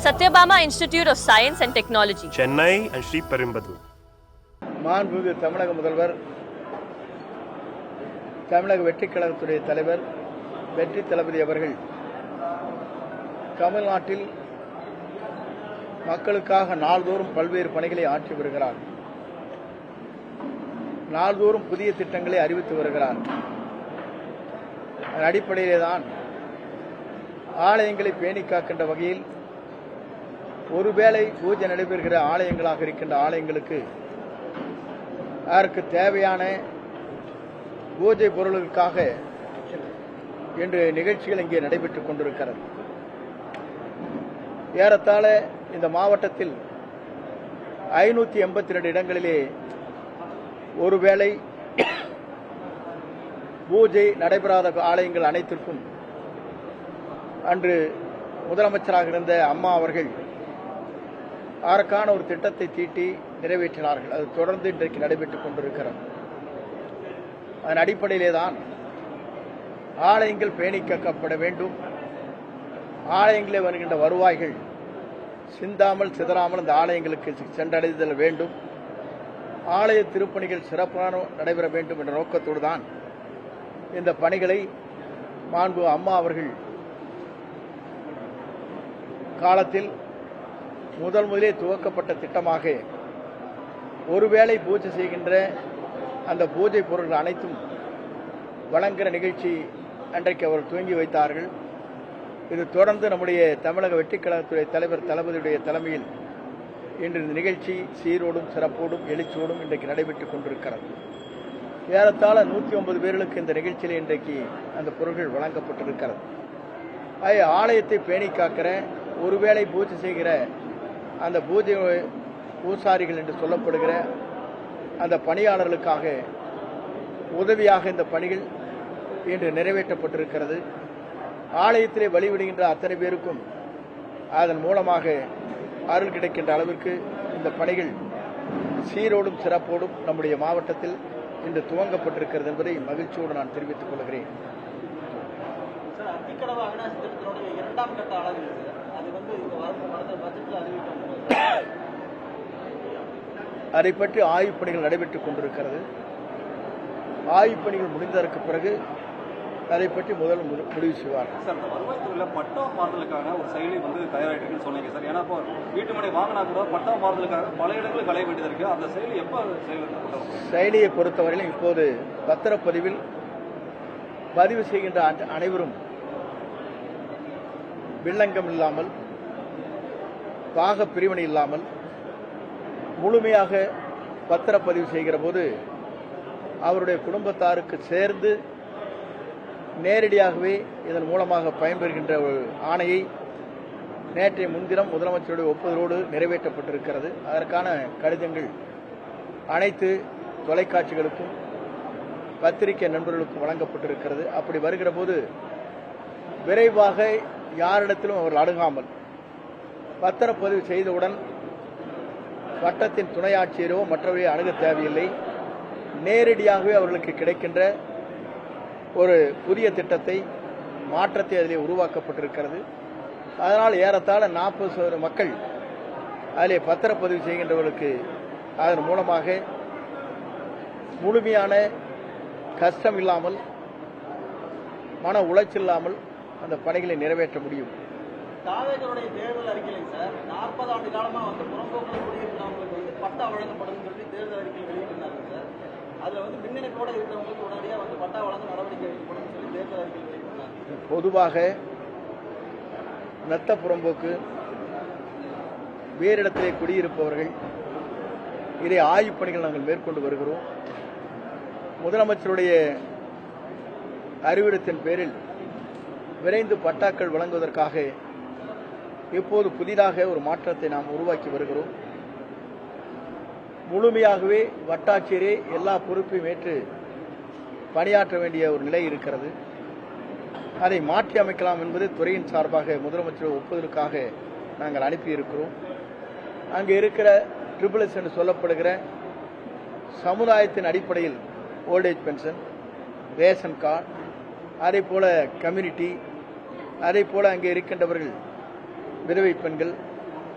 Satyabama Institute of Science and Technology, Chennai and Sri Perumbudur. மாண்புமிகு தமிழக முதல்வர், தமிழக வெற்றிக் கழகத்துடைய தலைவர் வெற்றி தளபதி அவர்கள் தமிழ்நாட்டில் மக்களுக்காக நாள்தோறும் பல்வேறு பணிகளை ஆற்றி வருகிறார். நாள்தோறும் புதிய திட்டங்களை அறிவித்து வருகிறார். அதன் அடிப்படையிலே தான் ஆலயங்களை பேணி காக்கின்ற வகையில் ஒருவேளை பூஜை நடைபெறுகிற ஆலயங்களாக இருக்கின்ற ஆலயங்களுக்கு அதற்கு தேவையான பூஜை பொருளுக்காக இன்று நிகழ்ச்சிகள் இங்கே நடைபெற்றுக் கொண்டிருக்கிறது. ஏறத்தாழ இந்த மாவட்டத்தில் 582 இடங்களிலே ஒருவேளை பூஜை நடைபெறாத ஆலயங்கள் அனைத்திற்கும் அன்று முதலமைச்சராக இருந்த அம்மா அவர்கள் அதற்கான ஒரு திட்டத்தை தீட்டி நிறைவேற்றினார்கள். அது தொடர்ந்து இன்றைக்கு நடைபெற்றுக் கொண்டிருக்கிறது. அதன் அடிப்படையிலே தான் ஆலயங்கள் பேணி காக்கப்பட வேண்டும். ஆலயங்களே வருகின்ற வருவாய்கள் சிந்தாமல் சிதறாமல் அந்த ஆலயங்களுக்கு சென்றடைதல் வேண்டும். ஆலய திருப்பணிகள் சிறப்பான நடைபெற வேண்டும் என்ற நோக்கத்தோடு தான் இந்த பணிகளை மாண்பு அம்மா அவர்கள் காலத்தில் முதலே துவக்கப்பட்ட திட்டமாக ஒருவேளை பூஜை செய்கின்ற அந்த பூஜை பொருட்கள் அனைத்தும் வழங்குகிற நிகழ்ச்சி அன்றைக்கு அவர் துவங்கி வைத்தார்கள். இது தொடர்ந்து நம்முடைய தமிழக வெற்றிக் கழகத்துடைய தலைவர் தளபதியுடைய தலைமையில் இன்று இந்த நிகழ்ச்சி சீரோடும் சிறப்போடும் எழுச்சியோடும் இன்றைக்கு நடைபெற்றுக் கொண்டிருக்கிறது. ஏறத்தாழ 109 பேர்களுக்கு இந்த நிகழ்ச்சியில் இன்றைக்கு அந்த பொருட்கள் வழங்கப்பட்டிருக்கிறது. ஆலயத்தை பேணி காக்கிற ஒருவேளை பூஜை செய்கிற அந்த பூஜை பூசாரிகள் என்று சொல்லப்படுகிற அந்த பணியாளர்களுக்காக உதவியாக இந்த பணிகள் இன்று நிறைவேற்றப்பட்டிருக்கிறது. ஆலயத்திலே வழிவிடுகின்ற அத்தனை பேருக்கும் அதன் மூலமாக அருள் கிடைக்கின்ற அளவிற்கு இந்த பணிகள் சீரோடும் சிறப்போடும் நம்முடைய மாவட்டத்தில் இன்று துவங்கப்பட்டிருக்கிறது என்பதை மகிழ்ச்சியோடு நான் தெரிவித்துக் கொள்கிறேன். அதை பற்றி ஆய்வுப் பணிகள் நடைபெற்றுக் கொண்டிருக்கிறது. ஆய்வுப் பணிகள் முடிந்ததற்கு பிறகு அதை பற்றி முதல் முடிவு செய்வார். சார், வருவாய்த்துறையில் பட்டா மாறுதலுக்கான ஒரு செயலி தயாராகிட்டு சொன்னீங்க சார். ஏன்னா இப்போ வீட்டு மனை வாங்கினா கூட பட்டா மாறுதலுக்காக பல இடங்களில் களைய வேண்டியது இருக்கு. அந்த செயலி எப்போ செயலியை பொறுத்தவரையிலும் இப்போது பத்திரப்பதிவில் பதிவு செய்கின்ற அனைவரும் வில்லங்கம் இல்லாமல் பாக பிரிவினை இல்லாமல் முழுமையாக பத்திரப்பதிவு செய்கிற போது அவருடைய குடும்பத்தாருக்கு சேர்ந்து நேரடியாகவே இதன் மூலமாக பயன்பெறுகின்ற ஒரு ஆணையை நேற்றைய முன்தினம் முதலமைச்சருடைய ஒப்புதலோடு நிறைவேற்றப்பட்டிருக்கிறது. அதற்கான கடிதங்கள் அனைத்து தொலைக்காட்சிகளுக்கும் பத்திரிகை நண்பர்களுக்கும் வழங்கப்பட்டிருக்கிறது. அப்படி வருகிற போது விரைவாக யாரிடத்திலும் அவர்கள் அணுகாமல் பத்திரப்பதிவு செய்தவுடன் வட்டத்தின் துணை ஆட்சியரோ மற்றவரையோ அணுக தேவையில்லை. நேரடியாகவே அவர்களுக்கு கிடைக்கின்ற ஒரு புதிய திட்டத்தை மாற்றத்தை அதிலே உருவாக்கப்பட்டிருக்கிறது. அதனால் ஏறத்தாழ 40% மக்கள் அதிலே பத்திரப்பதிவு செய்கின்றவர்களுக்கு அதன் மூலமாக முழுமையான கஷ்டம் இல்லாமல் மன உளைச்சல் இல்லாமல் அந்த பணிகளை நிறைவேற்ற முடியும். தாவேகளுடைய தேர்தல் அறிக்கையில் சார் 40 ஆண்டு காலமா புறம்போக்கு குடியிருந்தவங்களுக்கு பட்டா வழங்கப்படும் சொல்லி தேர்தல் அறிக்கை வெளியிட்டிருந்தாங்க சார். அதுல பின்னணிப்போட இருக்கிறவங்களுக்கு உடனடியாக பட்டா வழங்க நடவடிக்கை எடுக்கப்படும் சொல்லி தேர்தல் அறிக்கை வெளியிட்டிருந்தாங்க. பொதுவாக மெத்த புறம்போக்கு வேறிடத்திலே குடியிருப்பவர்கள் இதை ஆய்வுப் பணிகள் நாங்கள் மேற்கொண்டு வருகிறோம். முதலமைச்சருடைய அறிவுறுத்தின் பேரில் விரைந்து பட்டாக்கள் வழங்குவதற்காக இப்போது புதிதாக ஒரு மாற்றத்தை நாம் உருவாக்கி வருகிறோம். முழுமையாகவே வட்டாட்சியரே எல்லா பொறுப்பையும் ஏற்று பணியாற்ற வேண்டிய ஒரு நிலை இருக்கிறது. அதை மாற்றி அமைக்கலாம் என்பது துறையின் சார்பாக முதலமைச்சர் ஒப்புதலுக்காக நாங்கள் அனுப்பியிருக்கிறோம். அங்கே இருக்கிற ட்ரிபிள்எஸ் என்று சொல்லப்படுகிற சமுதாயத்தின் அடிப்படையில் ஓல்டேஜ் பென்ஷன், ரேஷன் கார்டு, அதே போல கம்யூனிட்டி, அதே போல அங்கே இருக்கின்றவர்கள் விதவை பெண்கள்,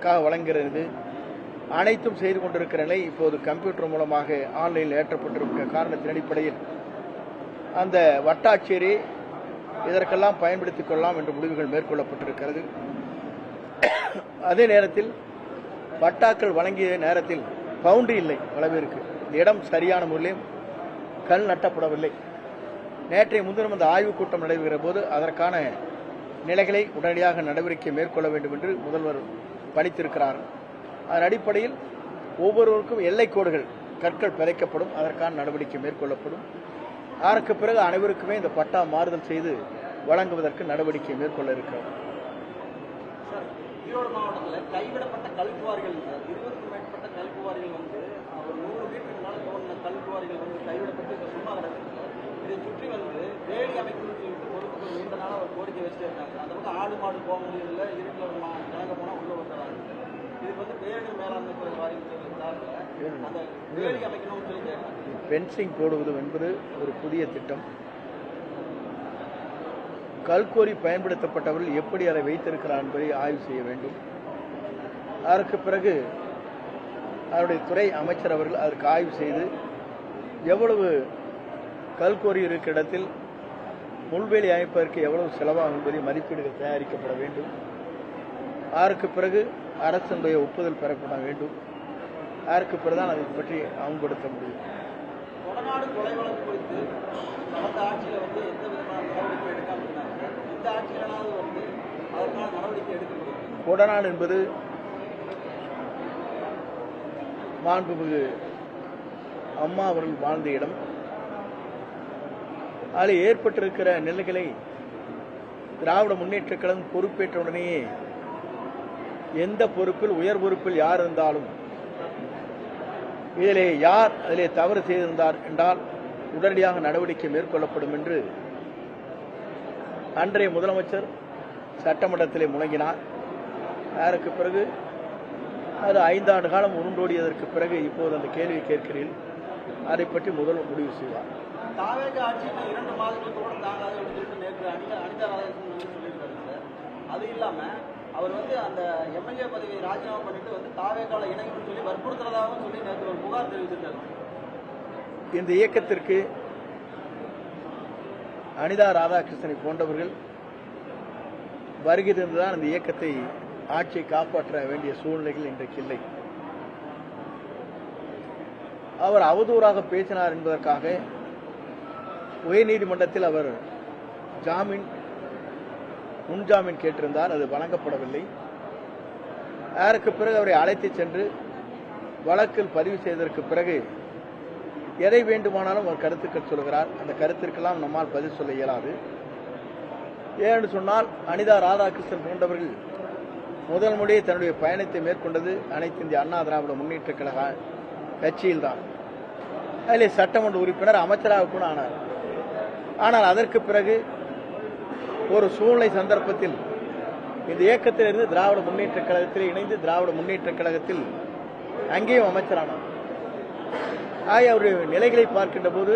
அதற்காக வழங்குகிறது அனைத்தும் செய்து கொண்டிருக்கிற நிலை இப்போது கம்ப்யூட்டர் மூலமாக ஆன்லைனில் ஏற்றப்பட்டிருக்கிற காரணத்தின் அடிப்படையில் அந்த வட்டாட்சியரை இதற்கெல்லாம் பயன்படுத்திக் கொள்ளலாம் என்ற முடிவுகள் மேற்கொள்ளப்பட்டிருக்கிறது. அதே நேரத்தில் பட்டாக்கள் வழங்கிய நேரத்தில் பவுண்டரி இல்லை, அளவிற்கு இந்த இடம் சரியான முறையில் கல் நட்டப்படவில்லை. நேற்றைய முன்தினம் அந்த ஆய்வுக் கூட்டம் நடைபெறுகிற போது அதற்கான நிலைகளை உடனடியாக நடவடிக்கை மேற்கொள்ள வேண்டும் என்று முதல்வர் பணித்திருக்கிறார். அதன் அடிப்படையில் ஒவ்வொருவருக்கும் எல்லை கோடுகள் கற்கள் பிழைக்கப்படும், அதற்கான நடவடிக்கை மேற்கொள்ளப்படும். அதற்கு பிறகு அனைவருக்குமே இந்த பட்டா மாறுதல் செய்து வழங்குவதற்கு நடவடிக்கை மேற்கொள்ள இருக்கிறது. ஈரோடு மாவட்டத்தில் கைவிடப்பட்ட கல்குவாரிகள் 20க்கும் மேற்பட்ட கல்குவாரிகள் வந்து ஒரு 100 மீட்டருக்கு மேலே தோண்டின கல்குவாரிகள் வந்து கைவிடப்பட்டு இப்போ சும்மா கிடக்குது. இதை சுற்றி வந்து வேலி அமைக்கணும்னு சொல்லிட்டு பொதுமக்கள் நீண்ட நாளாக ஒரு கோரிக்கை வச்சுட்டு இருக்காங்க. அந்த பக்கம் ஆடு மாடு போக முடியல, இருட்டில் கிழங்க போனால் உள்ள வந்துடுறாங்க. இதுக்கு வந்து பேரிடர் மேலாண்மை துறை வாரியத்தில் சார்பில் அந்த வேலி அமைக்கணும்னு சொல்லி கேட்குறாங்க. ஃபென்சிங் போடுவது என்பது ஒரு புதிய திட்டம். கல்கோரி பயன்படுத்தப்பட்டவர்கள் எப்படி அதை வைத்திருக்கிறார் என்பதை ஆய்வு செய்ய வேண்டும். அதற்கு பிறகு அவருடைய துறை அமைச்சர் அவர்கள் அதற்கு ஆய்வு செய்து எவ்வளவு கல்கோரி இருக்கிற இடத்தில் முள்வேலி அமைப்பதற்கு எவ்வளவு செலவாகும் என்பதை மதிப்பீடுகள் தயாரிக்கப்பட வேண்டும். அதற்கு பிறகு அரசனுடைய ஒப்புதல் பெறப்பட வேண்டும். அதற்கு பிறகுதான் அதை பற்றி அமல்படுத்த முடியும். கொடநாடு கொலை வழக்கு குறித்து கடந்த ஆட்சியில் வந்து எந்த விதமான நடவடிக்கை எடுக்காம இருந்தாங்க. இந்த ஆட்சியிலாவது வந்து அதற்கான நடவடிக்கை எடுக்க முடியும். கொடநாடு என்பது மாண்புமிகு அம்மா அவர்கள் வாழ்ந்த இடம். அதில் ஏற்பட்டிருக்கிற நிலைகளை திராவிட முன்னேற்றக் கழகம் பொறுப்பேற்ற உடனேயே எந்த பொறுப்பில் உயர் பொறுப்பில் யார் இருந்தாலும் இதிலே யார் அதிலே தவறு செய்திருந்தார் என்றால் உடனடியாக நடவடிக்கை மேற்கொள்ளப்படும் என்று அன்றைய முதலமைச்சர் சட்டமன்றத்திலே முழங்கினார். அதற்கு பிறகு அது 5 ஆண்டு காலம் உருண்டோடியதற்கு பிறகு இப்போது அந்த கேள்வியை கேட்கிறீர்கள். அதை பற்றி முதல்வர் முடிவு செய்வார். தாவேக ஆட்சியில் 2 மாதங்களுக்கு கூட தாங்காது அப்படின்னு சொல்லிட்டு நேற்று அனிதா ராதாகிருஷ்ணன் வந்து சொல்லியிருக்காரு சார். அது இல்லாமல் அவர் வந்து அந்த எம்எல்ஏ பதவியை ராஜினாமா பண்ணிட்டு வந்து தாவேகால இணைக்கணும்னு சொல்லி வற்புறுத்துறதாகவும் சொல்லி நேற்று ஒரு புகார் தெரிவித்திருக்காரு. இந்த இயக்கத்திற்கு அனிதா ராதாகிருஷ்ணனை போன்றவர்கள் வருகை தந்துதான் இந்த இயக்கத்தை ஆட்சியை காப்பாற்ற வேண்டிய சூழ்நிலைகள் இன்றைக்கு இல்லை. அவர் அவதூறாக பேசினார் என்பதற்காக உயர்நீதிமன்றத்தில் அவர் முன்ஜாமீன் கேட்டிருந்தார். அது வழங்கப்படவில்லை. அதற்கு பிறகு அவரை அழைத்து சென்று வழக்கில் பதிவு செய்ததற்கு பிறகு எதை வேண்டுமானாலும் அவர் கருத்துக்கள் சொல்கிறார். அந்த கருத்திற்கெல்லாம் நம்மால் பதில் சொல்ல இயலாது. ஏனென்று சொன்னால் அனிதா ராதாகிருஷ்ணன் போன்றவர்கள் முதல் முறையே தன்னுடைய பயணத்தை மேற்கொண்டது அனைத்து இந்திய அண்ணா திராவிட முன்னேற்ற கழக கட்சியில்தான். அதிலே சட்டமன்ற உறுப்பினர் அமைச்சராக கூட ஆனார். ஆனால் அதற்கு பிறகு ஒரு சூழ்நிலை சந்தர்ப்பத்தில் இந்த இயக்கத்திலிருந்து திராவிட முன்னேற்ற கழகத்தில் இணைந்து திராவிட முன்னேற்ற கழகத்தில் அங்கேயும் அமைச்சரானார். அவருடைய நிலைகளை பார்க்கின்ற போது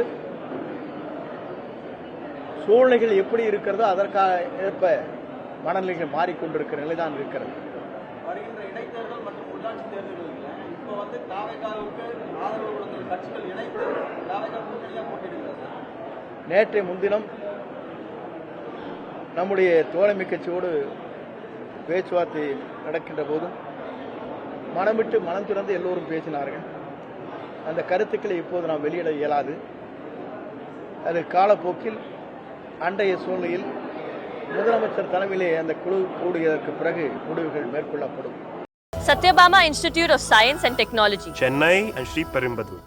சூழ்நிலைகள் எப்படி இருக்கிறதோ அதற்காக ஏற்ப மனநிலைகள் மாறிக்கொண்டிருக்கிற நிலைதான் இருக்கிறது. வருகின்ற இடைத்தேர்தல் மற்றும் உள்ளாட்சி தேர்தல்களில் இப்போ வந்து தாவேகாவுக்கு ஆதரவு கொடுக்கிற கட்சிகள் இணைந்து தாவேகா கூட்டணியாக போட்டியிடுகிறது. நேற்றைய முன்தினம் நம்முடைய தோழமை கட்சியோடு பேச்சுவார்த்தை நடக்கின்ற போதும் மனமிட்டு மனம் திறந்து எல்லோரும் பேசினார்கள். அந்த கருத்துக்களை இப்போது நாம் வெளியிட இயலாது. அது காலப்போக்கில் அன்றைய சூழ்நிலையில் முதலமைச்சர் தலைமையிலே அந்த குழு கூடியதற்கு பிறகு முடிவுகள் மேற்கொள்ளப்படும். Satyabama Institute of Science and Technology, Chennai and Sri Perumbudur.